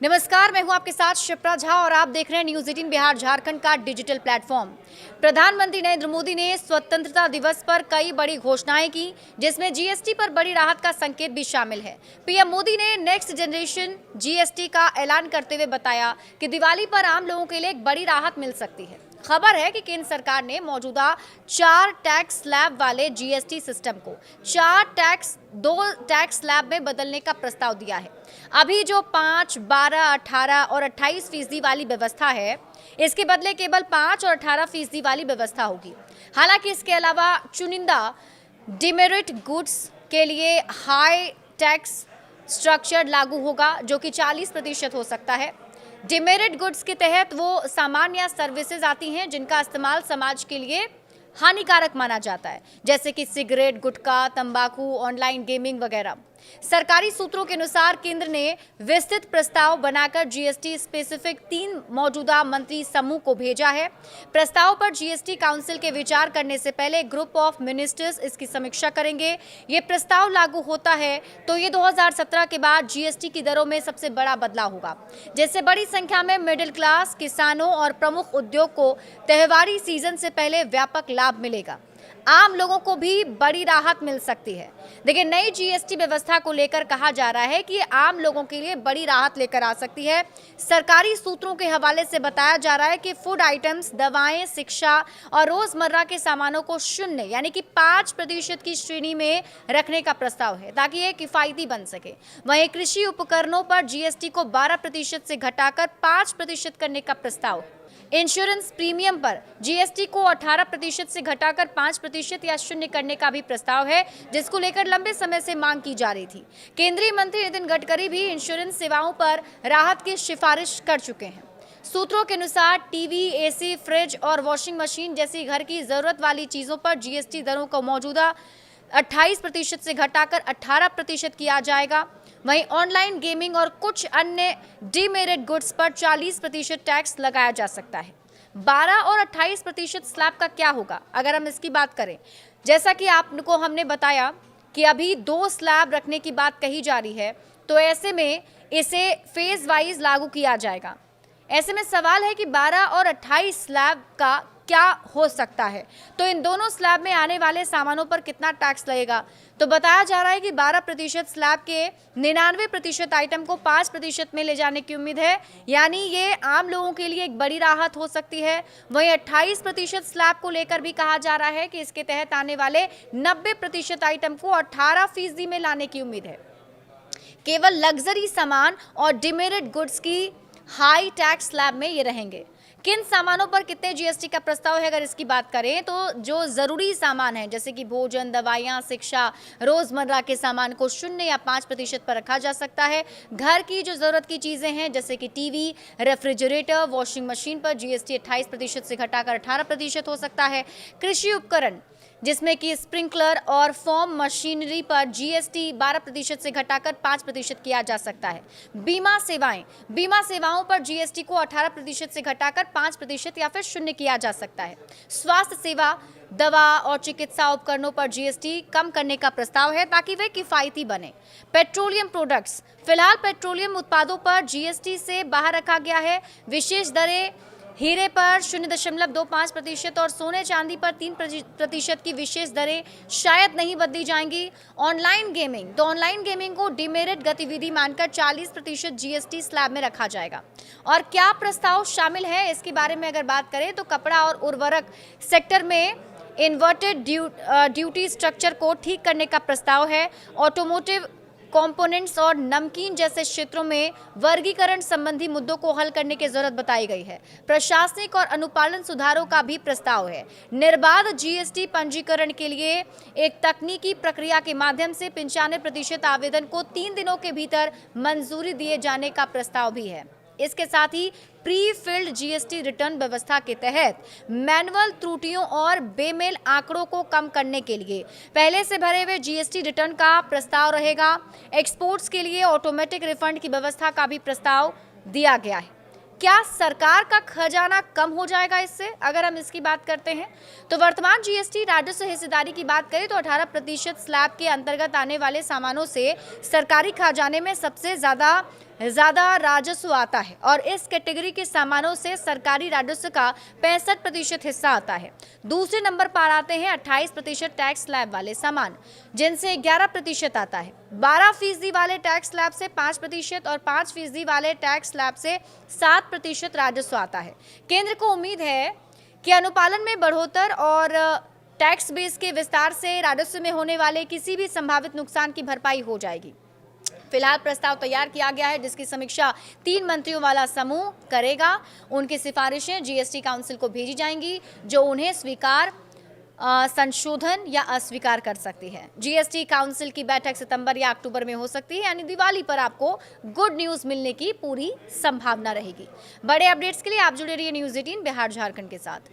नमस्कार, मैं हूं आपके साथ शिप्रा झा और आप देख रहे हैं न्यूज़ 18 बिहार झारखंड का डिजिटल प्लेटफॉर्म। प्रधानमंत्री नरेंद्र मोदी ने स्वतंत्रता दिवस पर कई बड़ी घोषणाएं की, जिसमें जीएसटी पर बड़ी राहत का संकेत भी शामिल है। पीएम मोदी ने नेक्स्ट जनरेशन जीएसटी का ऐलान करते हुए बताया कि दिवाली पर आम लोगों के लिए एक बड़ी राहत मिल सकती है। खबर है कि केंद्र सरकार ने मौजूदा 4 टैक्स स्लैब वाले जीएसटी सिस्टम को 2 टैक्स स्लैब में बदलने का प्रस्ताव दिया है। अभी जो 5, 12, 18 और 28% वाली व्यवस्था है, इसके बदले केवल 5 और 18% वाली व्यवस्था होगी। हालांकि इसके अलावा चुनिंदा डिमेरिट गुड्स के लिए हाई टैक्स स्ट्रक्चर लागू होगा, जो कि 40% हो सकता है। डिमेरिट गुड्स के तहत वो सामान या सर्विसेज आती हैं जिनका इस्तेमाल समाज के लिए हानिकारक माना जाता है, जैसे कि सिगरेट, गुटखा, तंबाकू, ऑनलाइन गेमिंग वगैरह। सरकारी सूत्रों के अनुसार केंद्र ने विस्तृत प्रस्ताव बनाकर जीएसटी स्पेसिफिक 3 मौजूदा मंत्री समूह को भेजा है। प्रस्ताव पर जीएसटी काउंसिल के विचार करने से पहले ग्रुप ऑफ मिनिस्टर्स इसकी समीक्षा करेंगे। ये प्रस्ताव लागू होता है तो ये 2017 के बाद जीएसटी की दरों में सबसे बड़ा बदलाव होगा, जिससे बड़ी संख्या में मिडिल क्लास, किसानों और प्रमुख उद्योग को त्योहारी सीजन से पहले व्यापक लाभ मिलेगा। आम लोगों को भी बड़ी राहत मिल सकती है। देखिए, नई जीएसटी व्यवस्था को लेकर कहा जा रहा है कि आम लोगों के लिए बड़ी राहत लेकर आ सकती है। सरकारी सूत्रों के हवाले से बताया जा रहा है कि फूड आइटम्स, दवाएं, शिक्षा और रोजमर्रा के सामानों को 0 यानी कि 5% की श्रेणी में रखने का प्रस्ताव है, ताकि ये किफायती बन सके। वहीं कृषि उपकरणों पर जीएसटी को 12% से घटाकर 5% करने का प्रस्ताव है। इंश्योरेंस प्रीमियम पर जीएसटी को 18% से घटाकर 5% या 0 करने का भी प्रस्ताव है, जिसको लेकर लंबे समय से मांग की जा रही थी। केंद्रीय मंत्री नितिन गडकरी भी इंश्योरेंस सेवाओं पर राहत की सिफारिश कर चुके हैं। सूत्रों के अनुसार टीवी, एसी, फ्रिज और वॉशिंग मशीन जैसी घर की जरूरत वाली चीजों पर जीएसटी दरों को मौजूदा 28% से घटाकर 18% किया जाएगा। वहीं ऑनलाइन गेमिंग और कुछ अन्य डीमेरिट गुड्स पर 40% टैक्स लगाया जा सकता है। 12 और 28% स्लैब का क्या होगा, अगर हम इसकी बात करें? जैसा कि आपको हमने बताया कि अभी 2 स्लैब रखने की बात कही जा रही है, तो ऐसे में इसे फेज वाइज लागू किया जाएगा। ऐसे में सवाल है कि 12 और 28 स्लैब का क्या हो सकता है, तो इन दोनों स्लैब में आने वाले सामानों पर कितना टैक्स लगेगा? तो बताया जा रहा है कि 12% स्लैब के 99% आइटम को 5% में ले जाने की उम्मीद है, यानी ये आम लोगों के लिए एक बड़ी राहत हो सकती है। वहीं 28% स्लैब को लेकर भी कहा जा रहा है कि इसके तहत आने वाले 90% आइटम को 18% में लाने की उम्मीद है। केवल लग्जरी सामान और डिमेरिट गुड्स की हाई टैक्स स्लैब में ये रहेंगे। किन सामानों पर कितने जीएसटी का प्रस्ताव है, अगर इसकी बात करें तो जो ज़रूरी सामान है, जैसे कि भोजन, दवाइयाँ, शिक्षा, रोज़मर्रा के सामान को 0 या 5% पर रखा जा सकता है। घर की जो ज़रूरत की चीज़ें हैं, जैसे कि टीवी, रेफ्रिजरेटर, वॉशिंग मशीन पर जीएसटी 28% से घटाकर 18% हो सकता है। कृषि उपकरण, जिसमें कि स्प्रिंकलर और फॉर्म मशीनरी पर जीएसटी 12% से घटाकर 5% किया जा सकता है। बीमा सेवाओं पर जीएसटी को 18% से घटाकर 5% या फिर 0 किया जा सकता है। स्वास्थ्य सेवा, दवा और चिकित्सा उपकरणों पर जीएसटी कम करने का प्रस्ताव है, ताकि वे किफायती बने। पेट्रोलियम प्रोडक्ट्स, फिलहाल पेट्रोलियम उत्पादों पर जीएसटी से बाहर रखा गया है। विशेष दरें, हीरे पर 0.25% और सोने चांदी पर 3% की विशेष दरें शायद नहीं बदली जाएंगी। ऑनलाइन गेमिंग को डिमेरिट गतिविधि मानकर 40% जीएसटी स्लैब में रखा जाएगा। और क्या प्रस्ताव शामिल है, इसके बारे में अगर बात करें तो कपड़ा और उर्वरक सेक्टर में इन्वर्टेड ड्यूटी स्ट्रक्चर को ठीक करने का प्रस्ताव है। ऑटोमोटिव कंपोनेंट्स और नमकीन जैसे क्षेत्रों में वर्गीकरण संबंधी मुद्दों को हल करने की जरूरत बताई गई है। प्रशासनिक और अनुपालन सुधारों का भी प्रस्ताव है। निर्बाध जीएसटी पंजीकरण के लिए एक तकनीकी प्रक्रिया के माध्यम से 95% आवेदन को 3 दिनों के भीतर मंजूरी दिए जाने का प्रस्ताव भी है। इसके साथ ही प्री फिल्ड जीएसटी रिटर्न व्यवस्था के तहत मैनुअल त्रुटियों और बेमेल आंकड़ों को कम करने के लिए पहले से भरे हुए जीएसटी रिटर्न का प्रस्ताव रहेगा। एक्सपोर्ट्स के लिए ऑटोमेटिक रिफंड की व्यवस्था का भी प्रस्ताव दिया गया है। क्या सरकार का खजाना कम हो जाएगा इससे, अगर हम इसकी बात करते हैं तो वर्तमान जीएसटी राजस्व हिस्सेदारी की बात करें तो 18% स्लैब के अंतर्गत आने वाले सामानों से सरकारी खजाने में सबसे ज्यादा ज्यादा राजस्व आता है और इस कैटेगरी के सामानों से सरकारी राजस्व का 65% हिस्सा आता है। दूसरे नंबर पर आते हैं 28% टैक्स स्लैब वाले सामान, जिनसे 11% आता है। 12% वाले टैक्स स्लैब से 5% और 5% वाले टैक्स स्लैब से 7% राजस्व आता है। केंद्र को उम्मीद है कि अनुपालन में बढ़ोतरी और टैक्स बेस के विस्तार से राजस्व में होने वाले किसी भी संभावित नुकसान की भरपाई हो जाएगी। फिलहाल प्रस्ताव तैयार किया गया है, जिसकी समीक्षा 3 मंत्रियों वाला समूह करेगा। उनकी सिफारिशें जीएसटी काउंसिल को भेजी जाएंगी, जो उन्हें स्वीकार, संशोधन या अस्वीकार कर सकती है। जीएसटी काउंसिल की बैठक सितंबर या अक्टूबर में हो सकती है, यानी दिवाली पर आपको गुड न्यूज मिलने की पूरी संभावना रहेगी। बड़े अपडेट्स के लिए आप जुड़े रहिए न्यूज़ 18 बिहार झारखंड के साथ।